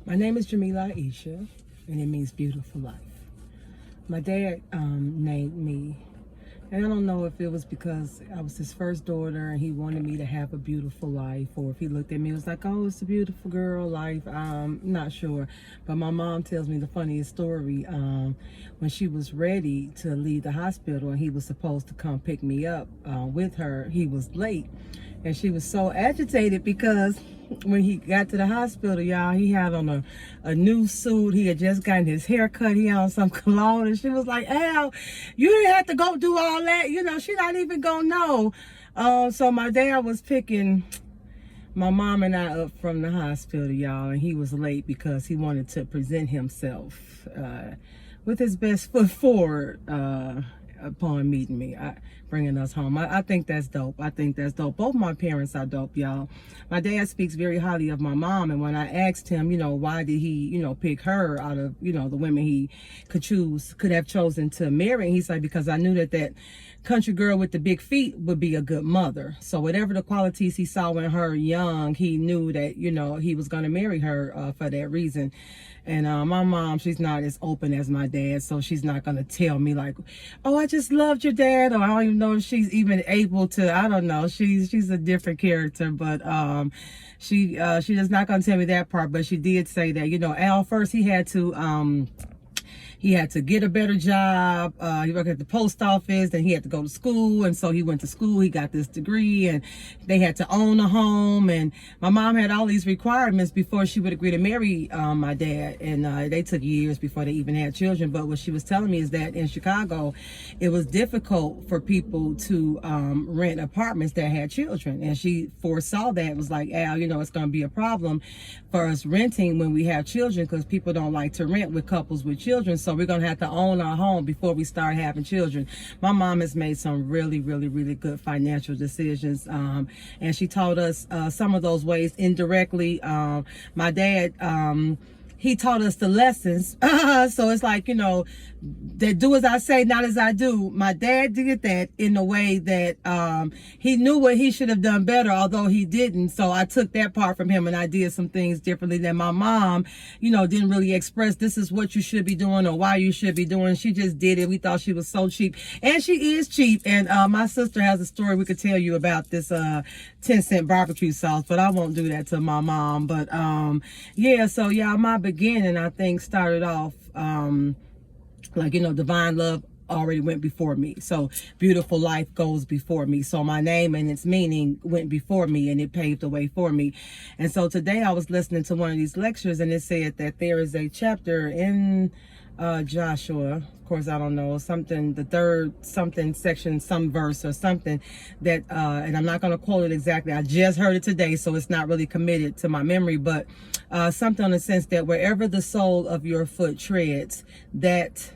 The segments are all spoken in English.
My name is Jamila Aisha, and it means beautiful life. My dad named me, and I don't know if it was because I was his first daughter and he wanted me to have a beautiful life, or if he looked at me and was like, oh, it's a beautiful girl life. I'm not sure. But my mom tells me the funniest story. When she was ready to leave the hospital and he was supposed to come pick me up with her, he was late. And she was so agitated because when he got to the hospital, y'all, he had on a new suit. He had just gotten his hair cut. He had on some cologne. And she was like, Al, you didn't have to go do all that. You know, she's not even going to know. So my dad was picking my mom and I up from the hospital, y'all. And he was late because he wanted to present himself with his best foot forward upon meeting me, bringing us home. I think that's dope. I think that's dope. Both my parents are dope, y'all. My dad speaks very highly of my mom, and when I asked him, why did he, pick her out of, the women he could have chosen to marry, he said, because I knew that country girl with the big feet would be a good mother. So whatever the qualities he saw in her young, he knew that, he was going to marry her for that reason. And my mom, she's not as open as my dad, so she's not going to tell me like, oh, I just loved your dad, or I don't even know if she's even able to. I don't know. She's a different character, but she's not going to tell me that part. But she did say that, Al first he had to get a better job. He worked at the post office, and he had to go to school. And so he went to school. He got this degree, and they had to own a home. And my mom had all these requirements before she would agree to marry my dad. And they took years before they even had children. But what she was telling me is that in Chicago, it was difficult for people to rent apartments that had children. And she foresaw that. It was like, Al, it's going to be a problem for us renting when we have children, because people don't like to rent with couples with children. So we're going to have to own our home before we start having children. My mom has made some really, really, really good financial decisions. And she taught us some of those ways indirectly. My dad, he taught us the lessons. So it's like, that do as I say, not as I do. My dad did that in a way that he knew what he should have done better, although he didn't. So I took that part from him, and I did some things differently than my mom, didn't really express this is what you should be doing or why you should be doing. She just did it. We thought she was so cheap, and she is cheap. And my sister has a story we could tell you about this 10-cent barbecue sauce, but I won't do that to my mom. But yeah, so yeah, my beginning, I think, started off divine love already went before me. So beautiful life goes before me. So my name and its meaning went before me, and it paved the way for me. And so today I was listening to one of these lectures, and it said that there is a chapter in Joshua, of course, I don't know, something, the third something section, some verse or something that, and I'm not going to quote it exactly. I just heard it today, so it's not really committed to my memory, but something in the sense that wherever the sole of your foot treads, that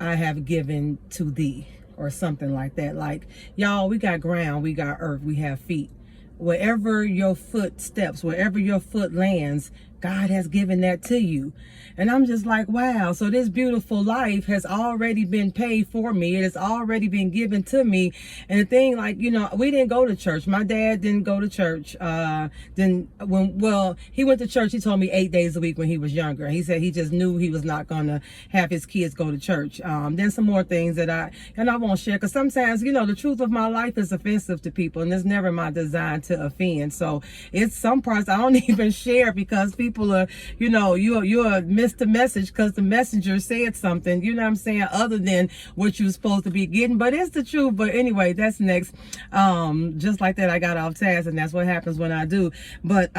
I have given to thee, or something like that. Like, y'all, we got ground, we got earth, we have feet. Wherever your foot steps, wherever your foot lands, God has given that to you. And I'm just like, wow. So this beautiful life has already been paid for me. It has already been given to me. And the thing, like, we didn't go to church. My dad didn't go to church. He went to church. He told me 8 days a week when he was younger. He said he just knew he was not going to have his kids go to church. Then some more things that I won't share, because sometimes, the truth of my life is offensive to people, and it's never my design to offend. So it's some parts I don't even share, because people are, you missed the message because the messenger said something, you know what I'm saying, other than what you were supposed to be getting. But it's the truth. But anyway, that's next. Just like that, I got off task, and that's what happens when I do. But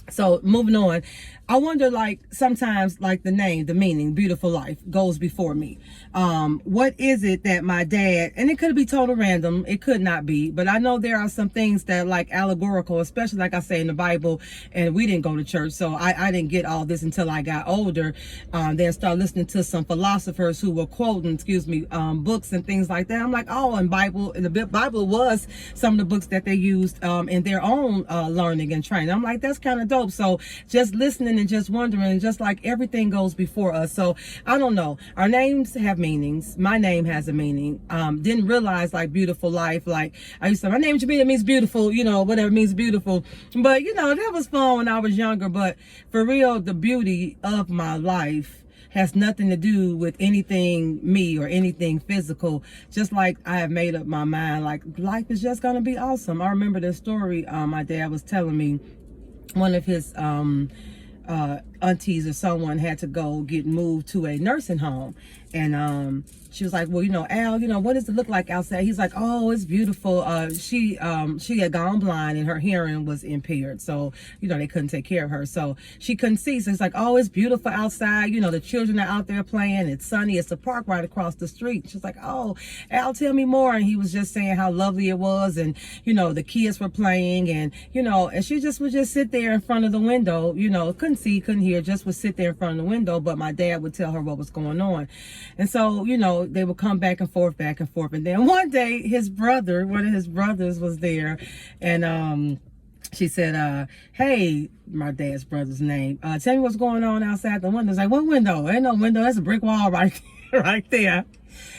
so moving on, I wonder, like, sometimes, like, the name, the meaning, beautiful life goes before me. What is it that my dad, and it could be total random, it could not be, but I know there are some things that are like allegorical, especially like I say in the Bible, and we didn't go to church, so I didn't get all this until I got older. Then start listening to some philosophers who were quoting, books and things like that. I'm like, oh, and the Bible was some of the books that they used in their own learning and training. I'm like, that's kind of dope. dope. So just listening and just wondering, just like everything goes before us. So I don't know. Our names have meanings. My name has a meaning. Didn't realize like beautiful life. Like I used to say, my name Jamila means beautiful, you know, whatever means beautiful. But you know, that was fun when I was younger. But for real, the beauty of my life has nothing to do with anything me or anything physical. Just like I have made up my mind, like life is just gonna be awesome. I remember the story my dad was telling me. One of his aunties or someone had to go get moved to a nursing home, and she was like, well, you know, Al, you know, what does it look like outside? He's like, oh, it's beautiful. She had gone blind and her hearing was impaired, so you know they couldn't take care of her, so she couldn't see. So it's like, oh, it's beautiful outside, you know, the children are out there playing, it's sunny, it's a park right across the street. She's like, oh, Al, tell me more. And he was just saying how lovely it was, and you know, the kids were playing, and you know, and she just would just sit there in front of the window, you know, couldn't see, couldn't hear, just would sit there in front of the window. But my dad would tell her what was going on. And so, you know, they would come back and forth. And then one day one of his brothers was there, and she said, hey, my dad's brother's name, tell me what's going on outside the window. It's like, what window? Ain't no window, that's a brick wall right there.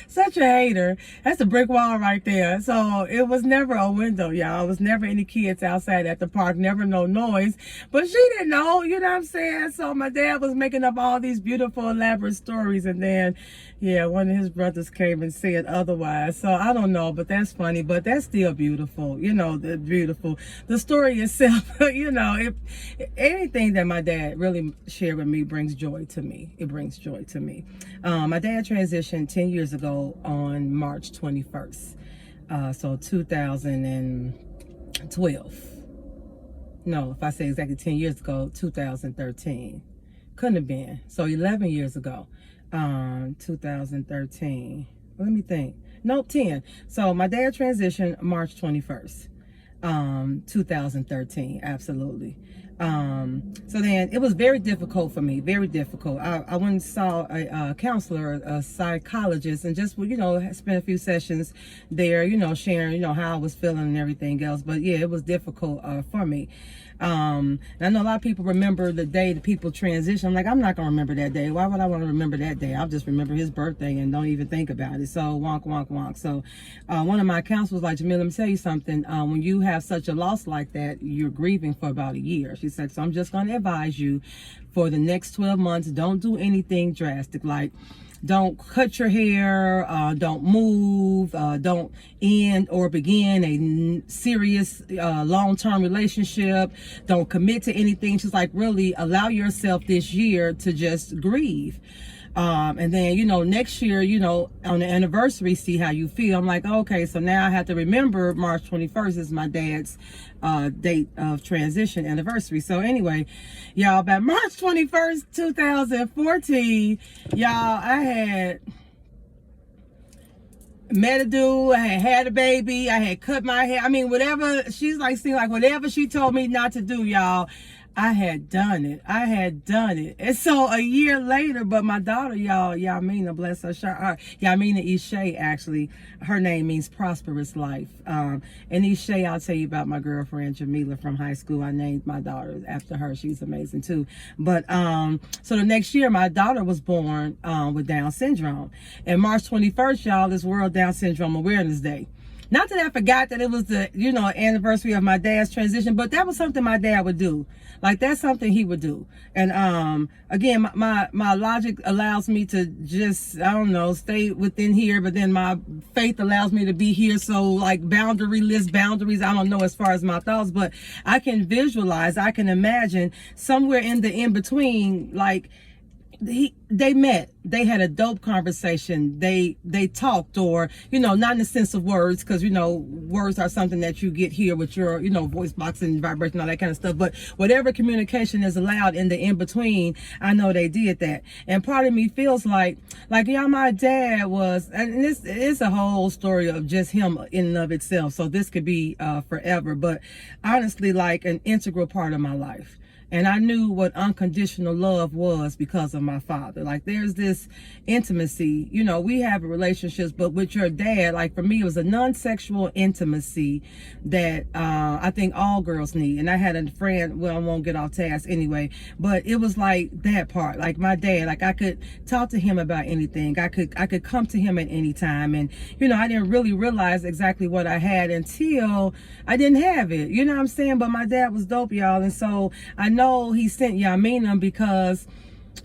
Such a hater. That's a brick wall right there. So it was never a window, y'all. It was never any kids outside at the park, never no noise. But she didn't know, you know what I'm saying? So my dad was making up all these beautiful, elaborate stories. And then, yeah, one of his brothers came and said otherwise. So I don't know, but that's funny. But that's still beautiful. You know, beautiful. The story itself, you know, anything that my dad really shared with me brings joy to me. It brings joy to me. My dad transitioned 10 years ago on March 21st. So 2012. No, if I say exactly 10 years ago, 2013. Couldn't have been. So 11 years ago, 2013. Let me think. Nope, 10. So my dad transitioned March 21st, 2013. Absolutely. So then it was very difficult for me, very difficult. I went and saw a counselor, a psychologist, and just, you know, spent a few sessions there, you know, sharing, you know, how I was feeling and everything else. But yeah, it was difficult for me. And I know a lot of people remember the day that people transition. I'm like, I'm not going to remember that day. Why would I want to remember that day? I'll just remember his birthday and don't even think about it. So wonk, wonk, wonk. So one of my counselors was like, Jamila, let me tell you something. When you have such a loss like that, you're grieving for about a year. She said, so I'm just going to advise you for the next 12 months, don't do anything drastic. Like, don't cut your hair, don't move, don't end or begin a serious long-term relationship, don't commit to anything. She's like, really allow yourself this year to just grieve. And then, you know, next year, you know, on the anniversary, see how you feel. I'm like, okay, so now I have to remember March 21st is my dad's date of transition anniversary. So anyway, y'all, about March 21st, 2014, y'all, I had met a dude, I had a baby, I had cut my hair. I mean, whatever, she's like, seemed like whatever she told me not to do, y'all, I had done it. And so a year later, but my daughter, Yamina, bless her heart, Yamina Ishay, actually, her name means prosperous life. And Ishay, I'll tell you about my girlfriend, Jamila, from high school. I named my daughter after her. She's amazing too. But, so the next year, my daughter was born with Down syndrome. And March 21st, y'all, is World Down Syndrome Awareness Day. Not that I forgot that it was the, you know, anniversary of my dad's transition, but that was something my dad would do. Like, that's something he would do. And again, my logic allows me to just, I don't know, stay within here, but then my faith allows me to be here. So like boundaryless boundaries, I don't know as far as my thoughts, but I can visualize, I can imagine somewhere in the in-between, like, they met, they had a dope conversation, they talked, or, you know, not in the sense of words, because, you know, words are something that you get here with your, you know, voice box and vibration, all that kind of stuff, but whatever communication is allowed in the in-between, I know they did that. And part of me feels like y'all, my dad was, and this is a whole story of just him in and of itself, so this could be forever, but honestly, like an integral part of my life. And I knew what unconditional love was because of my my father. Like, there's this intimacy, you know, we have relationships, but with your dad, like for me, it was a non-sexual intimacy that I think all girls need. And I had a friend, well, I won't get off task anyway, but it was like that part. Like my dad, like I could talk to him about anything. I could come to him at any time. And, you know, I didn't really realize exactly what I had until I didn't have it. You know what I'm saying? But my dad was dope, y'all. And so I know he sent Yamina because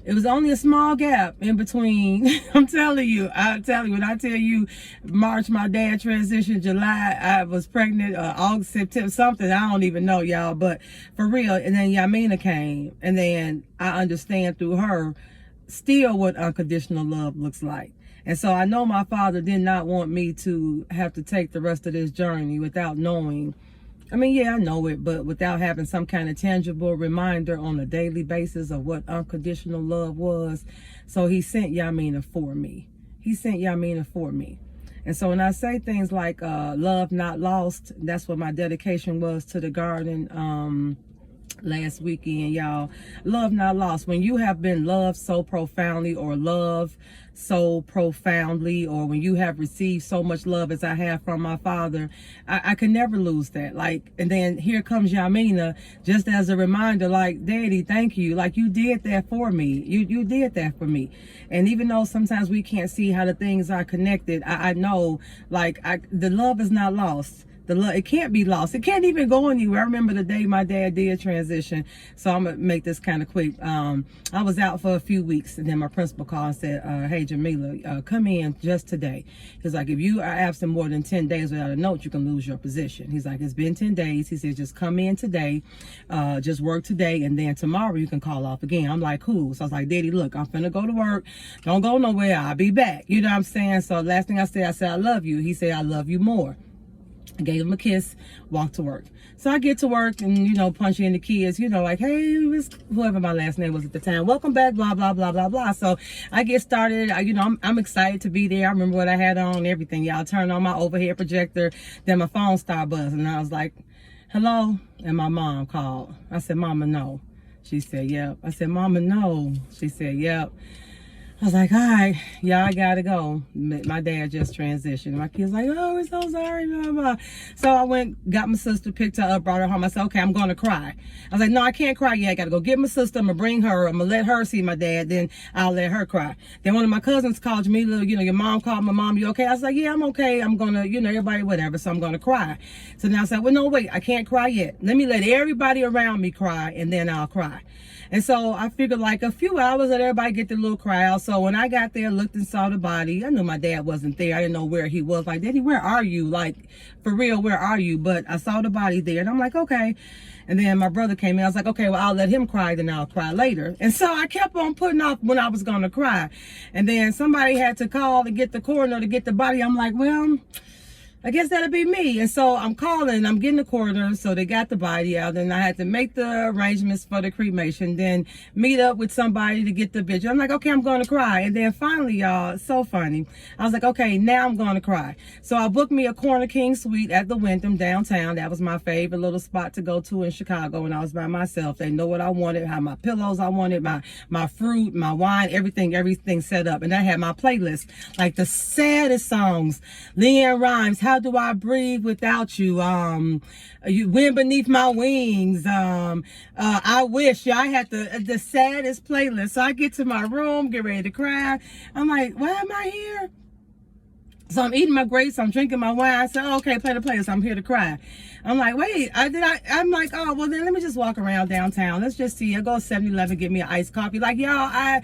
it was only a small gap in between. I'm telling you, when I tell you March, my dad transitioned, July, I was pregnant, August, September, something, I don't even know, y'all, but for real. And then Yamina came, and then I understand through her still what unconditional love looks like. And so I know my father did not want me to have to take the rest of this journey without knowing. I mean, yeah, I know it, but without having some kind of tangible reminder on a daily basis of what unconditional love was. So he sent Yamina for me. He sent Yamina for me. And so when I say things like love not lost, that's what my dedication was to the garden last weekend, y'all. Love not lost. When you have been loved so profoundly, or love so profoundly, or when you have received so much love as I have from my father, I can never lose that. Like, and then here comes Yamina, just as a reminder, like, Daddy, thank you. Like, you did that for me. You did that for me. And even though sometimes we can't see how the things are connected, I know, like, the love is not lost. The love, it can't be lost. It can't even go anywhere. I remember the day my dad did transition. So I'm going to make this kind of quick. I was out for a few weeks, and then my principal called and said, hey, Jamila, come in just today. He's like, if you are absent more than 10 days without a note, you can lose your position. He's like, it's been 10 days. He said, just come in today, just work today, and then tomorrow you can call off again. I'm like, cool. So I was like, Daddy, look, I'm finna go to work. Don't go nowhere. I'll be back. You know what I'm saying? So last thing I said, I love you. He said, I love you more. I gave him a kiss, walked to work. So I get to work and, you know, punch in the kids, you know, like, hey, whoever my last name was at the time, welcome back, blah, blah, blah, blah, blah. So I get started. You know, I'm excited to be there. I remember what I had on, everything. Y'all turned on my overhead projector. Then my phone started buzzing. And I was like, hello? And my mom called. I said, Mama, no. She said, yep. I said, Mama, no. She said, yep. I was like, all right, y'all, I gotta go. My dad just transitioned. My kid's like, oh, we're so sorry, blah, blah. So I went, got my sister, picked her up, brought her home. I said, okay, I'm gonna cry. I was like, no, I can't cry yet. I gotta go get my sister. I'm gonna bring her. I'm gonna let her see my dad. Then I'll let her cry. Then one of my cousins called me, you know, your mom called my mom, you okay? I was like, yeah, I'm okay. I'm gonna, you know, everybody, whatever. So I'm gonna cry. So now I said, well, no, wait, I can't cry yet. Let me let everybody around me cry, and then I'll cry. And so I figured like a few hours let everybody get their little cry out. So when I got there, looked and saw the body, I knew my dad wasn't there. I didn't know where he was. Like, Daddy, where are you? Like, for real, where are you? But I saw the body there, and I'm like, okay. And then my brother came in. I was like, okay, well, I'll let him cry, then I'll cry later. And so I kept on putting off when I was going to cry. And then somebody had to call to get the coroner to get the body. I'm like, well, I guess that'll be me. And so I'm calling, I'm getting the coroner, so they got the body out, and I had to make the arrangements for the cremation, then meet up with somebody to get the picture. I'm like, okay, I'm going to cry. And then finally, y'all, it's so funny. I was like, okay, now I'm going to cry. So I booked me a Corner King suite at the Wyndham downtown. That was my favorite little spot to go to in Chicago when I was by myself. They know what I wanted, how my pillows I wanted, my fruit, my wine, everything set up. And I had my playlist, like the saddest songs, Leanne Rimes, How Do I Breathe Without You? You Wind Beneath My Wings. I Wish. I had the saddest playlist. So I get to my room, get ready to cry. I'm like, why am I here? So I'm eating my grapes, I'm drinking my wine. I said, oh, okay, play the playlist. I'm here to cry. I'm like, wait, I'm like, oh, well, then let me just walk around downtown. Let's just see. I go to 7-Eleven, get me an iced coffee. Like, y'all, I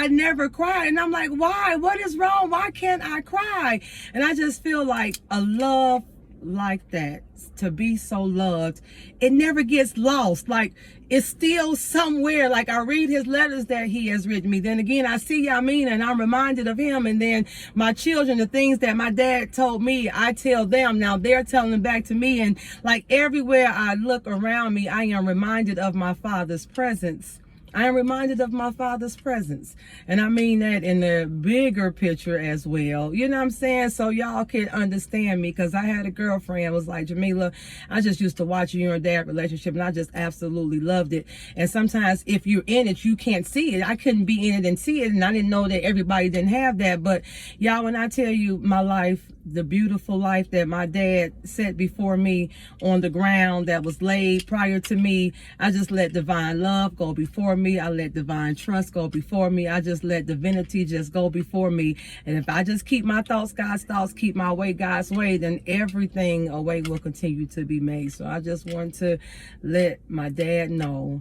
never cry. And I'm like, why? What is wrong? Why can't I cry? And I just feel like a love like that, to be so loved, it never gets lost. Like, it's still somewhere. Like, I read his letters that he has written me. Then again, I see Yamina and I'm reminded of him. And then my children, the things that my dad told me, I tell them. Now they're telling them back to me. And like everywhere I look around me, I am reminded of my father's presence. I am reminded of my Father's presence. And I mean that in the bigger picture as well. You know what I'm saying? So y'all can understand me, because I had a girlfriend was like, Jamila, I just used to watch you and your dad relationship and I just absolutely loved it. And sometimes if you're in it, you can't see it. I couldn't be in it and see it. And I didn't know that everybody didn't have that. But y'all, when I tell you my life, the beautiful life that my dad set before me on the ground that was laid prior to me, I just let divine love go before me. I let divine trust go before me. I just let divinity just go before me. And if I just keep my thoughts God's thoughts, keep my way God's way, then everything a way will continue to be made. So I just want to let my dad know,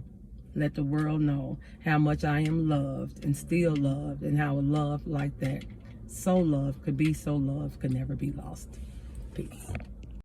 let the world know how much I am loved and still loved, and how a love like that, so loved, could be so loved, could never be lost. Peace.